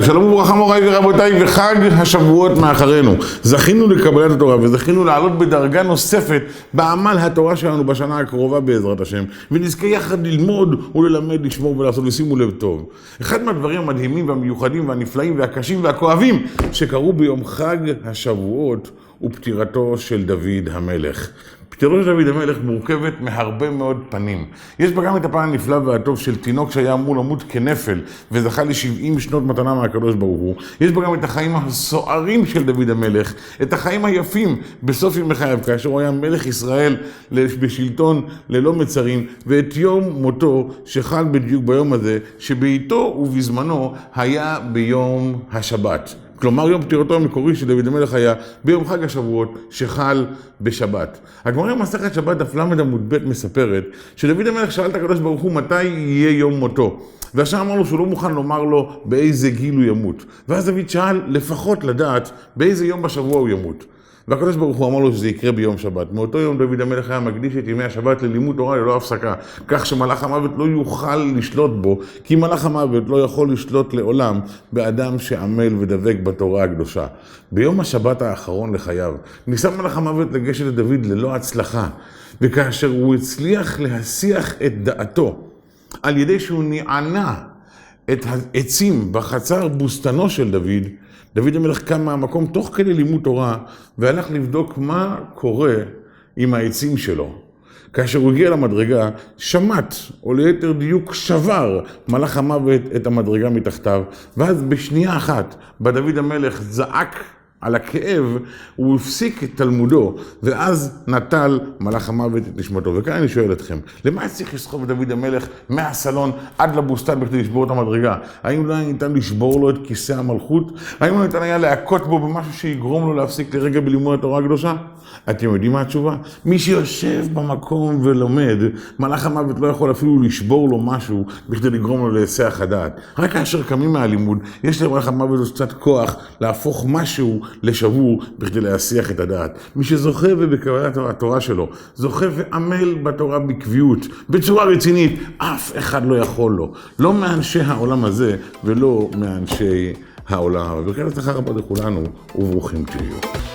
שלום וברכה מוריי ורבותיי, וחג השבועות מאחרינו. זכינו לקבלת התורה וזכינו לעלות בדרגה נוספת בעמל התורה שלנו בשנה הקרובה בעזרת השם, ונזכה יחד ללמוד וללמד, לשמור ולעשות. ושימו לב טוב, אחד מהדברים המדהימים והמיוחדים והנפלאים והקשים והכואבים שקרו ביום חג השבועות הוא פטירתו של דוד המלך. פטירתו של דוד המלך מורכבת מהרבה מאוד פנים. יש בה גם את הפן הנפלא והטוב של תינוק שהיה אמור למות כנפל וזכה ל70 שנות מתנה מהקדוש ברוך הוא. יש בה גם את החיים הסוערים של דוד המלך, את החיים היפים בסוף ימי חייו, כאשר הוא היה מלך ישראל בשלטון ללא מצרים, ואת יום מותו שחל בדיוק ביום הזה, שבעיתו ובזמנו היה ביום השבת. כלומר, יום פטירתו המקורי של דוד המלך היה ביום חג השבועות שחל בשבת. הגמרא במסכת שבת דף ל עמוד ב' מספרת שדוד המלך שאל את הקדוש ברוך הוא מתי יהיה יום מותו. והשם אמר לו שהוא לא מוכן לומר לו באיזה גיל הוא ימות. ואז דוד שאל לפחות לדעת באיזה יום בשבוע הוא ימות. והקדוש ברוך הוא אמר לו שזה יקרה ביום שבת. מאותו יום דוד המלך היה מקדיש את ימי השבת ללימוד תורה ללא הפסקה, כך שמלאך המוות לא יוכל לשלוט בו, כי מלאך המוות לא יכול לשלוט לעולם באדם שעמל ודבק בתורה הקדושה. ביום השבת האחרון לחייו ניסה מלאך המוות לגשת לדוד ללא הצלחה, וכאשר הוא הצליח להסיח את דעתו על ידי שהוא נענה את העצים בחצר בוסתנו של דוד המלך קם מהמקום תוך כדי לימוד תורה והלך לבדוק מה קורה עם העצים שלו. כאשר הוא הגיע למדרגה, שמט, או ליתר דיוק שבר, מלאך המוות את המדרגה מתחתיו, ואז בשנייה אחת, דוד המלך זעק על הכאב, הוא הפסיק את תלמודו, ואז נטל מלאך המוות את נשמתו. וכאן אני שואל אתכם, למה צריך לסחוב את דוד המלך מהסלון עד לבוסתן בכדי לשבור את המדרגה? האם לא היה ניתן לשבור לו את כיסא המלכות? האם לא ניתן היה להכות בו במשהו שיגרום לו להפסיק לרגע בלימוד התורה הקדושה? אתם יודעים מה התשובה? מי שיושב במקום ולומד, מלאך המוות לא יכול אפילו לשבור לו משהו בכדי לגרום לו להיסח הדעת. רק כאשר קמים מהלימוד, יש למלאך המוות קצת כוח להפוך משהו לשבור בכדי להסיח את הדעת. מי שזוכה ובקבלת התורה שלו, זוכה ועמל בתורה בקביעות, בצורה רצינית, אף אחד לא יכול לו. לא מאנשי העולם הזה ולא מאנשי העולם. וכן הצלחה רבה לכולנו וברוכים תהיו.